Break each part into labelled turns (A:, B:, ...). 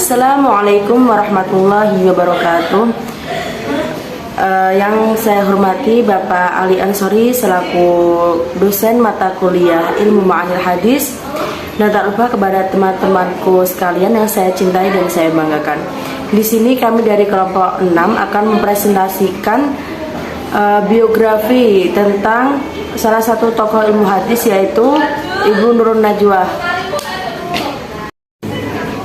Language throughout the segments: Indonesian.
A: Assalamualaikum warahmatullahi wabarakatuh. Yang saya hormati Bapak Ali Ansori selaku dosen mata kuliah Ilmu Ma'anil Hadis, dan tak lupa kepada teman-temanku sekalian yang saya cintai dan saya banggakan. Di sini kami dari kelompok 6 akan mempresentasikan biografi tentang salah satu tokoh ilmu hadis, yaitu Ibu Nurun Najwa.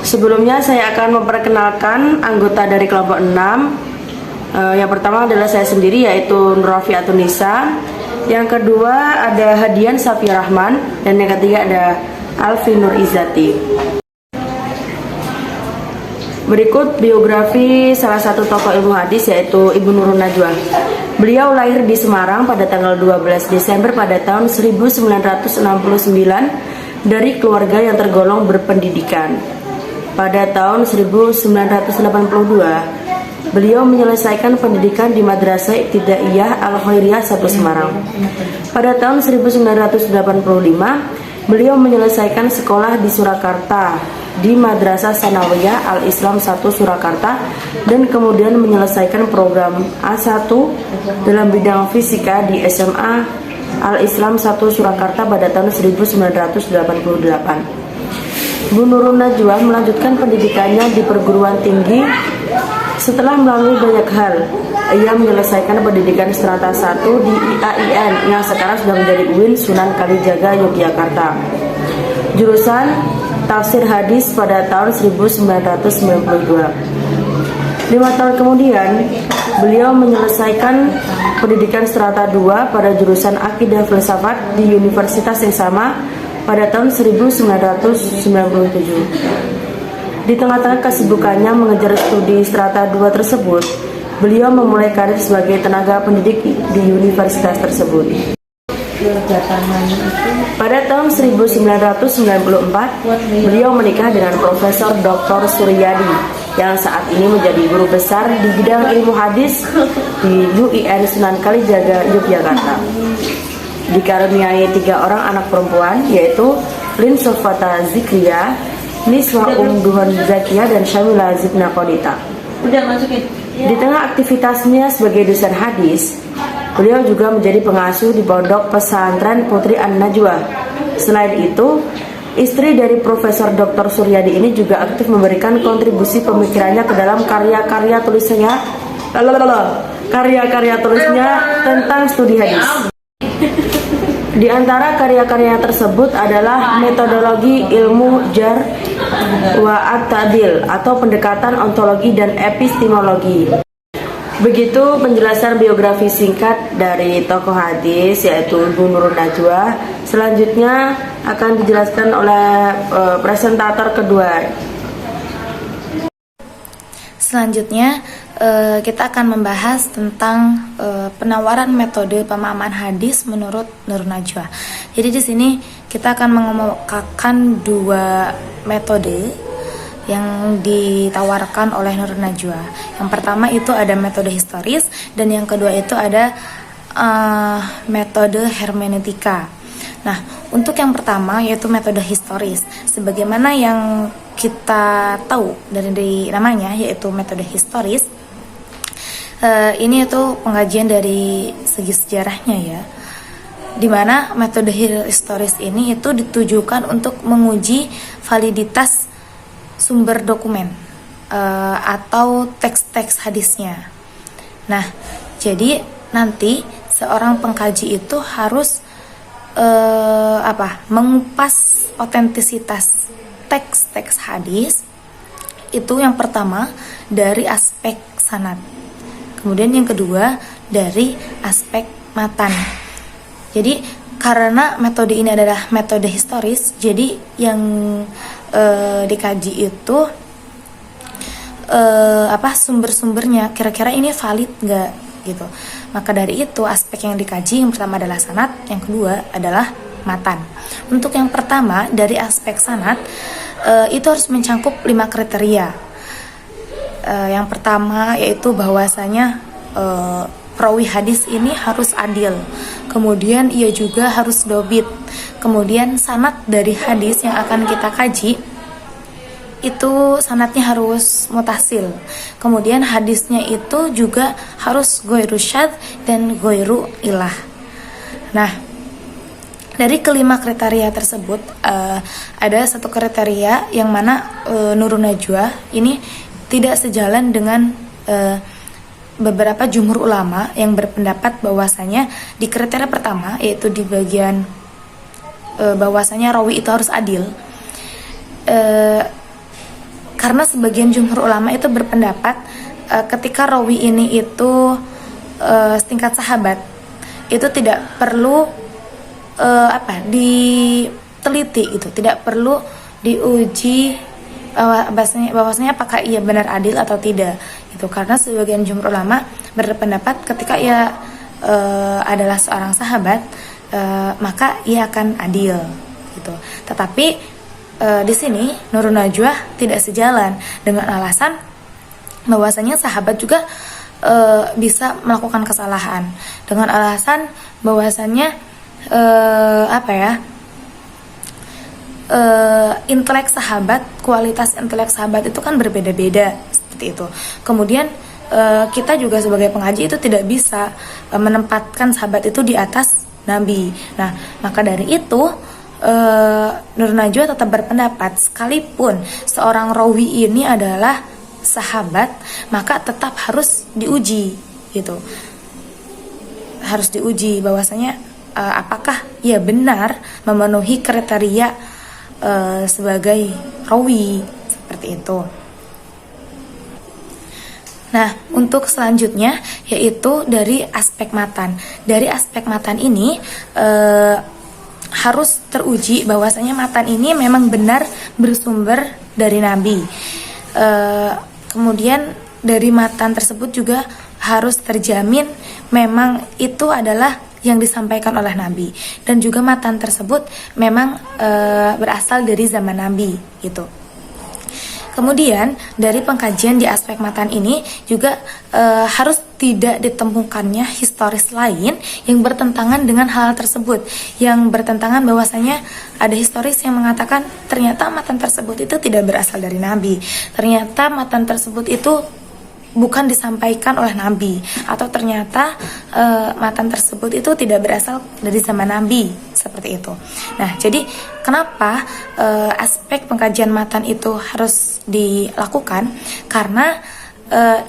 A: Sebelumnya saya akan memperkenalkan anggota dari kelompok 6. Yang pertama adalah saya sendiri, yaitu Nur Rafiatun Nisa. Yang kedua ada Hadian Safia Rahman, dan yang ketiga ada Alfi Nur Izzati. Berikut biografi salah satu tokoh ilmu hadis, yaitu Ibu Nurun Najwa. Beliau lahir di Semarang pada tanggal 12 Desember pada tahun 1969 dari keluarga yang tergolong berpendidikan. Pada tahun 1982, beliau menyelesaikan pendidikan di Madrasah Ibtidaiyah Al-Khairiyah 1 Semarang. Pada tahun 1985, beliau menyelesaikan sekolah di Surakarta di Madrasah Sanawiyah Al-Islam 1 Surakarta, dan kemudian menyelesaikan program A1 dalam bidang fisika di SMA Al-Islam 1 Surakarta pada tahun 1988. Bu Nurun Najwa melanjutkan pendidikannya di perguruan tinggi. Setelah melalui banyak hal, ia menyelesaikan pendidikan strata 1 di IAIN yang sekarang sudah menjadi UIN Sunan Kalijaga, Yogyakarta. Jurusan Tafsir Hadis pada tahun 1992. 5 tahun kemudian, beliau menyelesaikan pendidikan strata 2 pada jurusan Akidah Filsafat di universitas yang sama pada tahun 1997. Di tengah-tengah kesibukannya mengejar studi strata 2 tersebut, beliau memulai karir sebagai tenaga pendidik di universitas tersebut. Pada tahun 1994, beliau menikah dengan Profesor Dr. Suryadi yang saat ini menjadi guru besar di bidang ilmu hadis di UIN Sunan Kalijaga, Yogyakarta. Dikaruniai 3 orang anak perempuan, yaitu Lin Sofata Zikria, Niswa Duhon Zakia, dan Syamila Zibna Qodita. Di tengah aktivitasnya sebagai dosen hadis, beliau juga menjadi pengasuh di pondok pesantren Putri An-Najwa. Selain itu, istri dari Profesor Dr. Suryadi ini juga aktif memberikan kontribusi pemikirannya ke dalam karya-karya tulisnya tentang studi hadis. Di antara karya-karya tersebut adalah metodologi ilmu jar wa at-ta'dil atau pendekatan ontologi dan epistemologi. Begitu penjelasan biografi singkat dari tokoh hadis, yaitu Ibu Nurun Najwa. Selanjutnya akan dijelaskan oleh presentator kedua.
B: Selanjutnya kita akan membahas tentang penawaran metode pemahaman hadis menurut Nurun Najwa. Jadi di sini kita akan mengemukakan 2 metode yang ditawarkan oleh Nurun Najwa. Yang pertama itu ada metode historis, dan yang kedua itu ada metode hermeneutika. Nah, untuk yang pertama yaitu metode historis, sebagaimana yang kita tahu dari namanya, yaitu metode historis. Ini itu pengkajian dari segi sejarahnya ya, dimana metode historis ini itu ditujukan untuk menguji validitas sumber dokumen atau teks-teks hadisnya. Nah, jadi nanti seorang pengkaji itu harus mengupas otentisitas teks-teks hadis itu, yang pertama dari aspek sanad, kemudian yang kedua dari aspek matan. Jadi karena metode ini adalah metode historis, jadi yang dikaji itu sumber-sumbernya, kira-kira ini valid nggak gitu. Maka dari itu aspek yang dikaji yang pertama adalah sanad, yang kedua adalah matan. Untuk yang pertama dari aspek sanad itu harus mencakup 5 kriteria. Yang pertama yaitu bahwasanya perawi hadis ini harus adil, kemudian ia juga harus dobit, kemudian sanad dari hadis yang akan kita kaji itu sanadnya harus mutasil. Kemudian hadisnya itu juga harus ghairu syadz dan ghairu ilah. Nah, dari kelima kriteria tersebut ada satu kriteria yang mana Nurun Najwa ini tidak sejalan dengan beberapa jumhur ulama yang berpendapat bahwasanya di kriteria pertama, yaitu di bagian bahwasanya rawi itu harus adil. Karena sebagian jumhur ulama itu berpendapat ketika rawi ini itu setingkat sahabat, itu tidak perlu diteliti gitu, tidak perlu diuji bahwasanya apakah ia benar adil atau tidak gitu. Karena sebagian jumhur ulama berpendapat ketika ia adalah seorang sahabat, maka ia akan adil gitu. Tetapi di sini Nurun Najwa tidak sejalan dengan alasan bahwasanya sahabat juga bisa melakukan kesalahan, dengan alasan bahwasanya intelek sahabat, kualitas intelek sahabat itu kan berbeda-beda seperti itu. Kemudian kita juga sebagai pengaji itu tidak bisa menempatkan sahabat itu di atas Nabi. Nah, maka dari itu Nurun Najwa tetap berpendapat sekalipun seorang rawi ini adalah sahabat, maka tetap harus diuji gitu. Harus diuji bahwasanya apakah ia benar memenuhi kriteria sebagai rawi seperti itu. Nah, untuk selanjutnya yaitu dari aspek matan. Dari aspek matan ini harus teruji bahwasanya matan ini memang benar bersumber dari Nabi. Kemudian dari matan tersebut juga harus terjamin memang itu adalah yang disampaikan oleh Nabi, dan juga matan tersebut memang berasal dari zaman Nabi gitu. Kemudian dari pengkajian di aspek matan ini juga harus tidak ditemukannya historis lain yang bertentangan dengan hal tersebut, yang bertentangan bahwasanya ada historis yang mengatakan ternyata matan tersebut itu tidak berasal dari Nabi, ternyata matan tersebut itu bukan disampaikan oleh Nabi, atau ternyata matan tersebut itu tidak berasal dari zaman Nabi, seperti itu. Nah, jadi kenapa aspek pengkajian matan itu harus dilakukan? Karena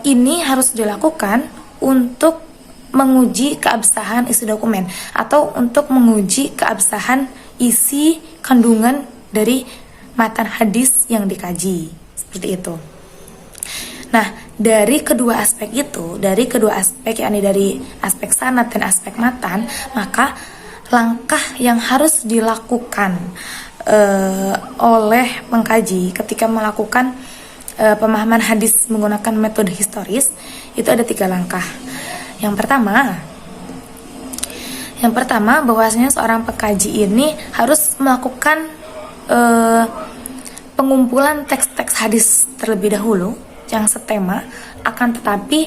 B: ini harus dilakukan untuk menguji keabsahan isi dokumen, atau untuk menguji keabsahan isi kandungan dari matan hadis yang dikaji, seperti itu. Nah, dari kedua aspek itu, dari kedua aspek, yakni dari aspek sanad dan aspek matan, maka langkah yang harus dilakukan oleh pengkaji ketika melakukan pemahaman hadis menggunakan metode historis itu ada 3 langkah. Yang pertama bahwasanya seorang pengkaji ini harus melakukan pengumpulan teks-teks hadis terlebih dahulu yang setema, akan tetapi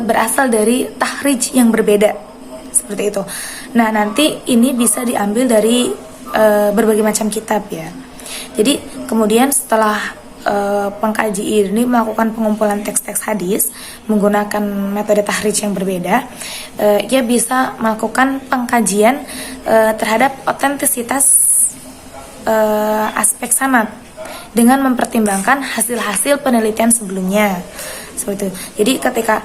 B: berasal dari tahrij yang berbeda, seperti itu. Nah, nanti ini bisa diambil dari berbagai macam kitab ya. Jadi kemudian setelah pengkaji ini melakukan pengumpulan teks-teks hadis menggunakan metode tahrij yang berbeda, ia bisa melakukan pengkajian terhadap otentisitas aspek sanad dengan mempertimbangkan hasil-hasil penelitian sebelumnya, seperti itu. Jadi ketika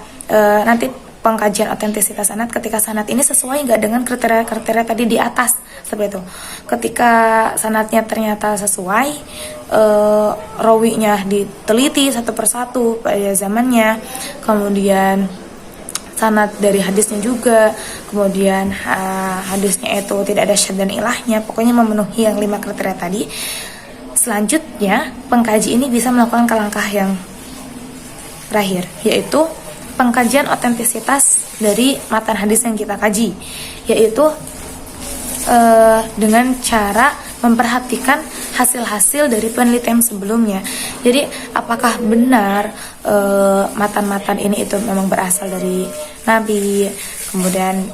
B: nanti pengkajian otentisitas sanad, ketika sanad ini sesuai nggak dengan kriteria-kriteria tadi di atas, seperti itu. Ketika sanadnya ternyata sesuai, rawinya diteliti satu persatu pada zamannya, kemudian sanad dari hadisnya juga, kemudian hadisnya itu tidak ada syadz dan ilahnya, pokoknya memenuhi yang 5 kriteria tadi. Selanjutnya, pengkaji ini bisa melakukan langkah yang terakhir, yaitu pengkajian otentisitas dari matan hadis yang kita kaji, yaitu dengan cara memperhatikan hasil-hasil dari penelitian sebelumnya. Jadi, apakah benar matan-matan ini itu memang berasal dari Nabi, kemudian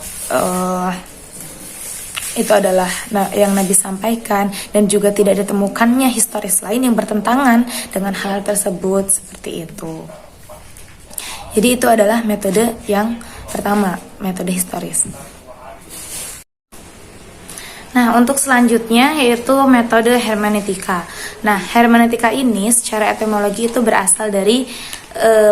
B: itu adalah yang Nabi sampaikan, dan juga tidak ditemukannya historis lain yang bertentangan dengan hal tersebut, seperti itu. Jadi itu adalah metode yang pertama, metode historis. Nah, untuk selanjutnya yaitu metode hermeneutika. Nah, hermeneutika ini secara etimologi itu berasal dari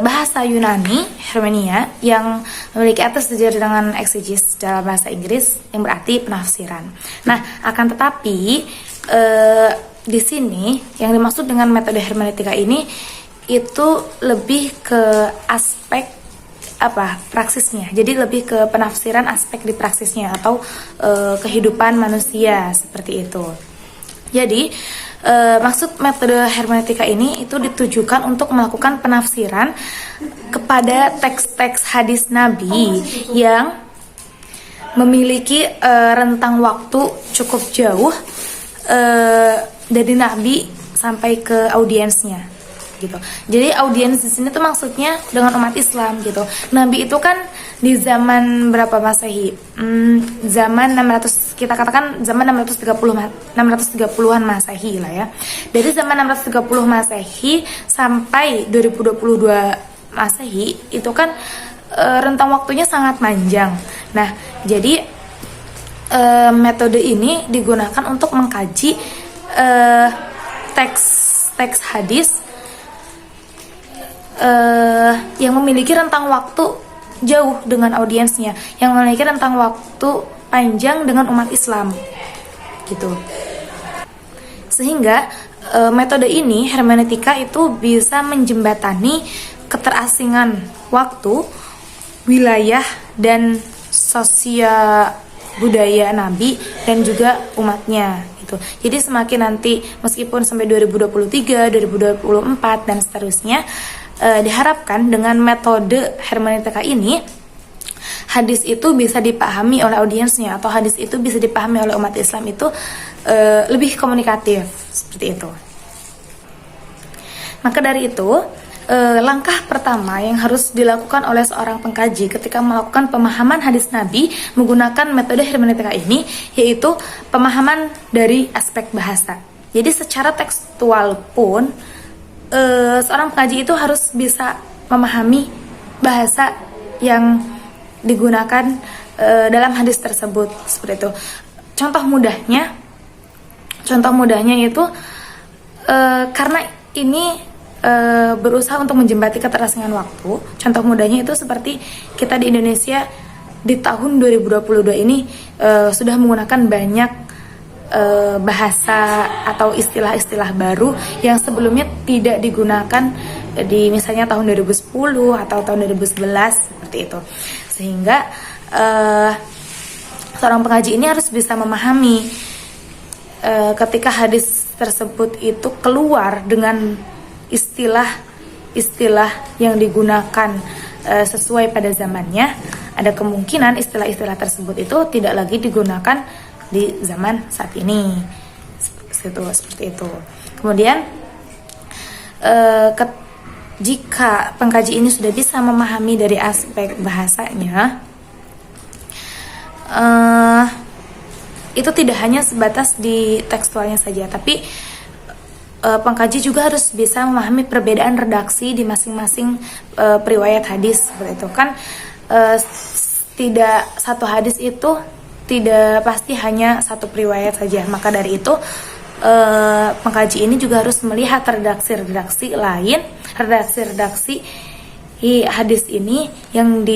B: bahasa Yunani, hermenia, yang memiliki arti sejajar dengan exegesis dalam bahasa Inggris, yang berarti penafsiran. Nah, akan tetapi di sini yang dimaksud dengan metode hermeneutika ini itu lebih ke aspek praksisnya. Jadi lebih ke penafsiran aspek di praksisnya atau kehidupan manusia, seperti itu. Jadi maksud metode hermeneutika ini itu ditujukan untuk melakukan penafsiran kepada teks-teks hadis Nabi yang memiliki rentang waktu cukup jauh dari Nabi sampai ke audiensnya, gitu. Jadi audiens di sini tuh maksudnya dengan umat Islam, gitu. Nabi itu kan di zaman berapa Masehi? Zaman 600, kita katakan zaman 630-an Masehi lah ya. Dari zaman 630 Masehi sampai 2022 Masehi itu kan rentang waktunya sangat panjang. Nah, jadi metode ini digunakan untuk mengkaji teks hadis yang memiliki rentang waktu jauh dengan audiensnya, yang memiliki rentang waktu panjang dengan umat Islam, gitu. Sehingga metode ini, hermeneutika, itu bisa menjembatani keterasingan waktu, wilayah, dan sosial budaya Nabi dan juga umatnya, gitu. Jadi semakin nanti, meskipun sampai 2023, 2024 dan seterusnya, diharapkan dengan metode hermeneutika ini hadis itu bisa dipahami oleh audiensnya, atau hadis itu bisa dipahami oleh umat Islam itu lebih komunikatif, seperti itu. Maka dari itu, langkah pertama yang harus dilakukan oleh seorang pengkaji ketika melakukan pemahaman hadis Nabi menggunakan metode hermeneutika ini, yaitu pemahaman dari aspek bahasa. Jadi secara tekstual pun seorang pengkaji itu harus bisa memahami bahasa yang digunakan dalam hadis tersebut, seperti itu. Contoh mudahnya itu karena ini berusaha untuk menjembati keterasingan waktu. Contoh mudahnya itu seperti kita di Indonesia di tahun 2022 ini sudah menggunakan banyak bahasa atau istilah-istilah baru yang sebelumnya tidak digunakan di misalnya tahun 2010 atau tahun 2011, seperti itu. Sehingga seorang pengaji ini harus bisa memahami ketika hadis tersebut itu keluar dengan istilah-istilah yang digunakan sesuai pada zamannya, ada kemungkinan istilah-istilah tersebut itu tidak lagi digunakan di zaman saat ini, seperti itu. Kemudian jika pengkaji ini sudah bisa memahami dari aspek bahasanya, itu tidak hanya sebatas di tekstualnya saja, tapi pengkaji juga harus bisa memahami perbedaan redaksi di masing-masing periwayat hadis, seperti itu kan. Tidak satu hadis itu tidak pasti hanya satu periwayat saja. Maka dari itu pengkaji ini juga harus melihat redaksi-redaksi lain, redaksi hadis ini yang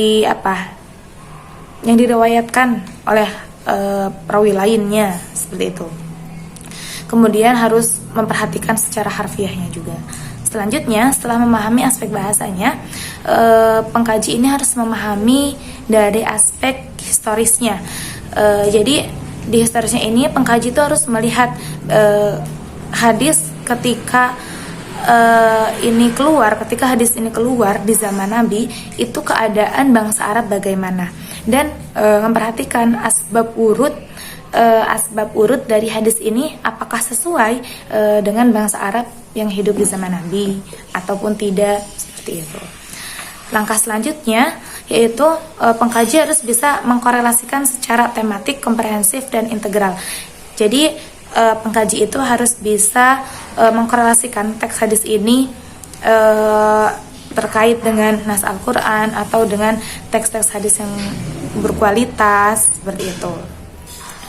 B: diriwayatkan oleh perawi lainnya, seperti itu. Kemudian harus memperhatikan secara harfiahnya juga. Selanjutnya, setelah memahami aspek bahasanya, pengkaji ini harus memahami dari aspek historisnya. Jadi di historisnya ini pengkaji itu harus melihat hadis ketika hadis ini keluar di zaman Nabi, itu keadaan bangsa Arab bagaimana, dan memperhatikan asbab urut dari hadis ini apakah sesuai dengan bangsa Arab yang hidup di zaman Nabi ataupun tidak, seperti itu. Langkah selanjutnya yaitu pengkaji harus bisa mengkorelasikan secara tematik, komprehensif, dan integral. Jadi pengkaji itu harus bisa mengkorelasikan teks hadis ini terkait dengan nas Al-Quran atau dengan teks-teks hadis yang berkualitas seperti itu,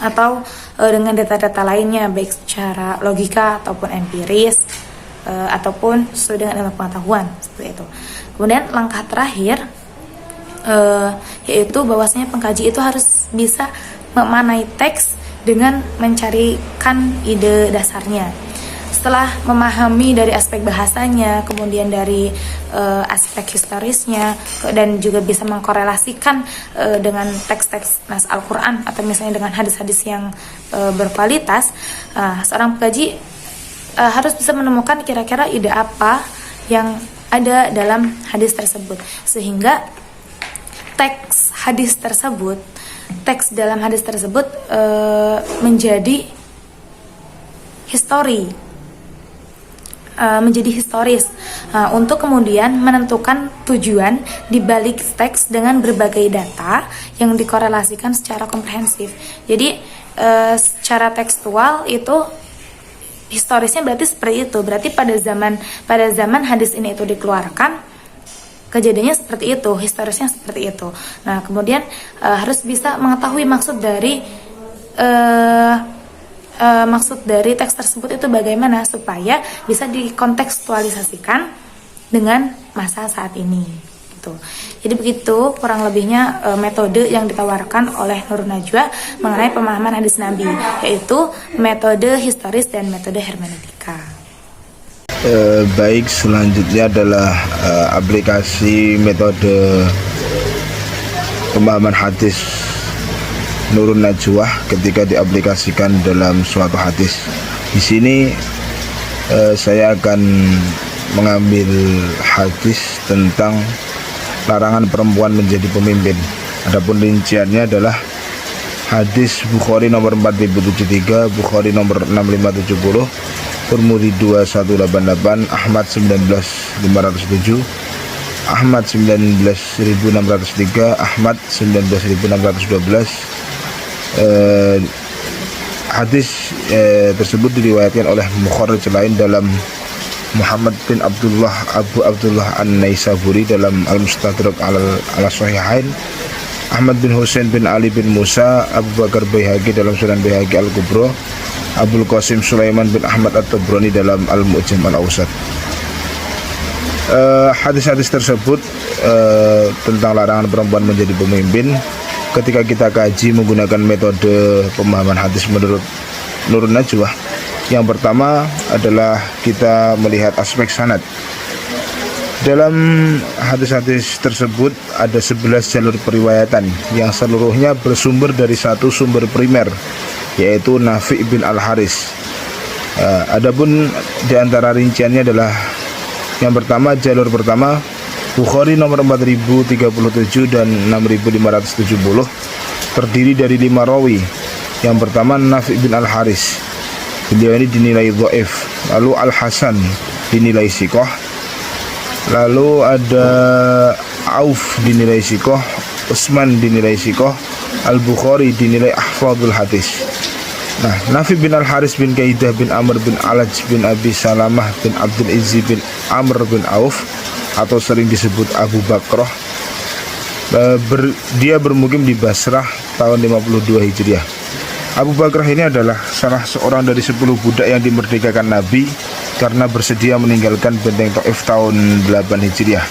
B: atau dengan data-data lainnya baik secara logika ataupun empiris ataupun sesuai dengan ilmu pengetahuan seperti itu. Kemudian langkah terakhir yaitu bahwasanya pengkaji itu harus bisa memaknai teks dengan mencarikan ide dasarnya. Setelah memahami dari aspek bahasanya, kemudian dari aspek historisnya, dan juga bisa mengkorelasikan dengan teks-teks nas Al-Quran atau misalnya dengan hadis-hadis yang berkualitas, seorang pengkaji harus bisa menemukan kira-kira ide apa yang ada dalam hadis tersebut, sehingga teks dalam hadis tersebut menjadi historis untuk kemudian menentukan tujuan di balik teks dengan berbagai data yang dikorelasikan secara komprehensif. Jadi secara tekstual itu historisnya berarti seperti itu. Berarti pada zaman hadis ini itu dikeluarkan, kejadiannya seperti itu, historisnya seperti itu. Nah, kemudian harus bisa mengetahui maksud dari teks tersebut itu bagaimana supaya bisa dikontekstualisasikan dengan masa saat ini gitu. Jadi begitu kurang lebihnya metode yang ditawarkan oleh Nurun Najwa mengenai pemahaman hadis Nabi, yaitu metode historis dan metode hermeneutika.
C: Baik, selanjutnya adalah aplikasi metode pemahaman hadis Nurun Najwa ketika diaplikasikan dalam suatu hadis. Di sini saya akan mengambil hadis tentang larangan perempuan menjadi pemimpin. Adapun rinciannya adalah hadis Bukhari nomor 4073, Bukhari nomor 6570, Tirmidzi 2188, Ahmad 19507, Ahmad 19603, Ahmad 19612. Hadis tersebut diriwayatkan oleh mukharrij lain dalam Muhammad bin Abdullah Abu Abdullah An-Naisaburi dalam Al-Mustadrak ala Sahihain, Ahmad bin Husain bin Ali bin Musa Abu Bakar Baihaqi dalam Sunan Baihaqi Al-Kubra, Abul Qasim Sulaiman bin Ahmad At-Tabrani dalam Al-Mu'jam Al-Awsat. Hadis-hadis tersebut tentang larangan perempuan menjadi pemimpin, ketika kita kaji menggunakan metode pemahaman hadis menurut Nurun Najwa, yang pertama adalah kita melihat aspek sanad. Dalam hadis-hadis tersebut ada 11 jalur periwayatan yang seluruhnya bersumber dari satu sumber primer, yaitu Nafi' bin Al-Haris. Adapun di antara rinciannya adalah yang pertama, jalur pertama Bukhari nomor 4037 dan 6570 terdiri dari 5 rawi. Yang pertama Nafi' bin Al-Haris, beliau ini dinilai dhaif. Lalu Al-Hasan dinilai sikoh. Lalu ada Auf dinilai sikoh, Utsman dinilai sikoh, Al-Bukhari dinilai ahfadul hadis. Nah, Nafi' bin Al-Haris bin Kaidah bin Amr bin Alaj bin Abi Salamah bin Abdul Izzi bin Amr bin Auf atau sering disebut Abu Bakrah, dia bermukim di Basrah tahun 52 Hijriah. Abu Bakrah ini adalah salah seorang dari 10 budak yang dimerdekakan Nabi karena bersedia meninggalkan benteng Taif tahun 8 Hijriah.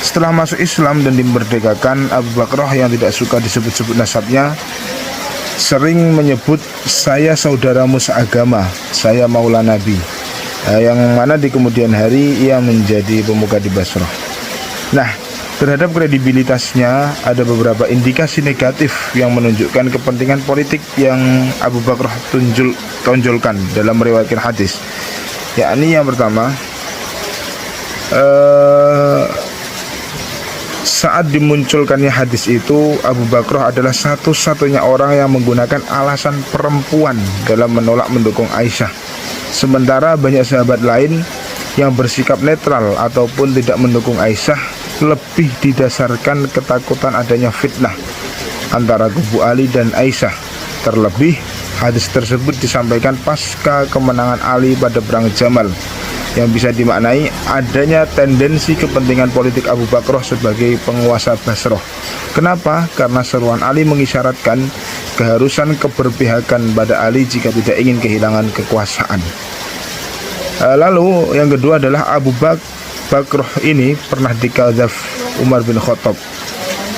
C: Setelah masuk Islam dan dimerdekakan, Abu Bakrah yang tidak suka disebut-sebut nasabnya sering menyebut, "Saya saudaramu seagama, saya maula Nabi," yang mana di kemudian hari ia menjadi pemuka di Basrah. Nah, terhadap kredibilitasnya ada beberapa indikasi negatif yang menunjukkan kepentingan politik yang Abu Bakrah tonjolkan dalam meriwayatkan hadis. Yakni yang pertama, saat dimunculkannya hadis itu, Abu Bakrah adalah satu-satunya orang yang menggunakan alasan perempuan dalam menolak mendukung Aisyah. Sementara banyak sahabat lain yang bersikap netral ataupun tidak mendukung Aisyah, lebih didasarkan ketakutan adanya fitnah antara kubu Ali dan Aisyah. Terlebih hadis tersebut disampaikan pasca kemenangan Ali pada perang Jamal, yang bisa dimaknai adanya tendensi kepentingan politik Abu Bakar sebagai penguasa Basrah. Kenapa? Karena seruan Ali mengisyaratkan keharusan keberpihakan pada Ali jika tidak ingin kehilangan kekuasaan. Lalu yang kedua adalah Abu Bakar ini pernah dikadzaf Umar bin Khattab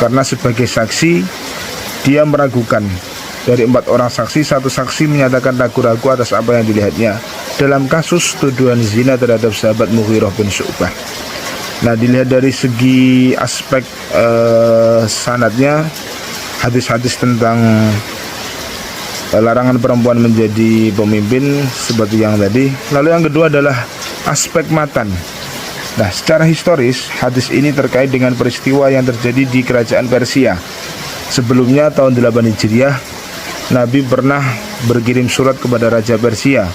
C: karena sebagai saksi dia meragukan. Dari 4 orang saksi, 1 saksi menyatakan ragu-ragu atas apa yang dilihatnya dalam kasus tuduhan zina terhadap sahabat Mughirah bin Syu'bah. Nah, dilihat dari segi aspek sanadnya, hadis-hadis tentang larangan perempuan menjadi pemimpin seperti yang tadi. Lalu yang kedua adalah aspek matan. Nah, secara historis hadis ini terkait dengan peristiwa yang terjadi di kerajaan Persia. Sebelumnya tahun 8 Hijriah, Nabi pernah berkirim surat kepada Raja Persia,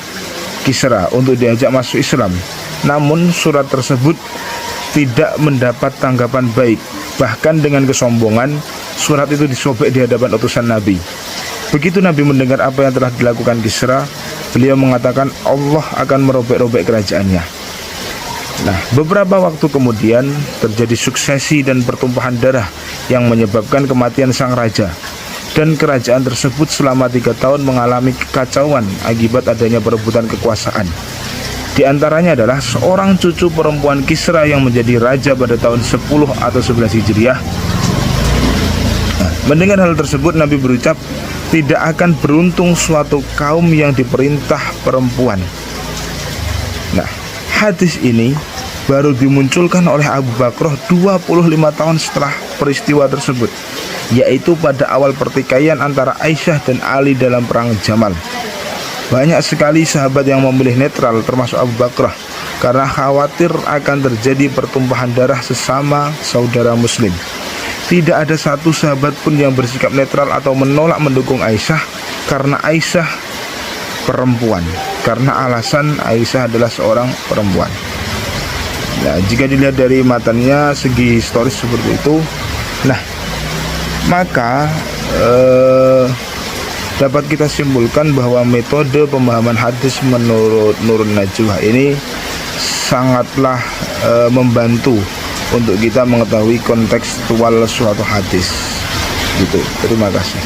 C: Kisra, untuk diajak masuk Islam. Namun surat tersebut tidak mendapat tanggapan baik. Bahkan dengan kesombongan, surat itu disobek di hadapan utusan Nabi. Begitu Nabi mendengar apa yang telah dilakukan Kisra, beliau mengatakan Allah akan merobek-robek kerajaannya. Nah, beberapa waktu kemudian terjadi suksesi dan pertumpahan darah yang menyebabkan kematian sang raja. Dan kerajaan tersebut selama 3 tahun mengalami kekacauan akibat adanya perebutan kekuasaan. Di antaranya adalah seorang cucu perempuan Kisra yang menjadi raja pada tahun 10 atau 11 Hijriah. Mendengar hal tersebut, Nabi berucap, tidak akan beruntung suatu kaum yang diperintah perempuan. Nah, hadis ini baru dimunculkan oleh Abu Bakar 25 tahun setelah peristiwa tersebut, yaitu pada awal pertikaian antara Aisyah dan Ali dalam perang Jamal. Banyak sekali sahabat yang memilih netral, termasuk Abu Bakar, karena khawatir akan terjadi pertumpahan darah sesama saudara muslim. Tidak ada satu sahabat pun yang bersikap netral atau menolak mendukung Aisyah karena Aisyah perempuan, karena alasan Aisyah adalah seorang perempuan. Nah, jika dilihat dari matanya segi historis seperti itu, nah, maka dapat kita simpulkan bahwa metode pemahaman hadis menurut Nurun Najwa ini sangatlah membantu untuk kita mengetahui kontekstual suatu hadis. Gitu. Terima kasih.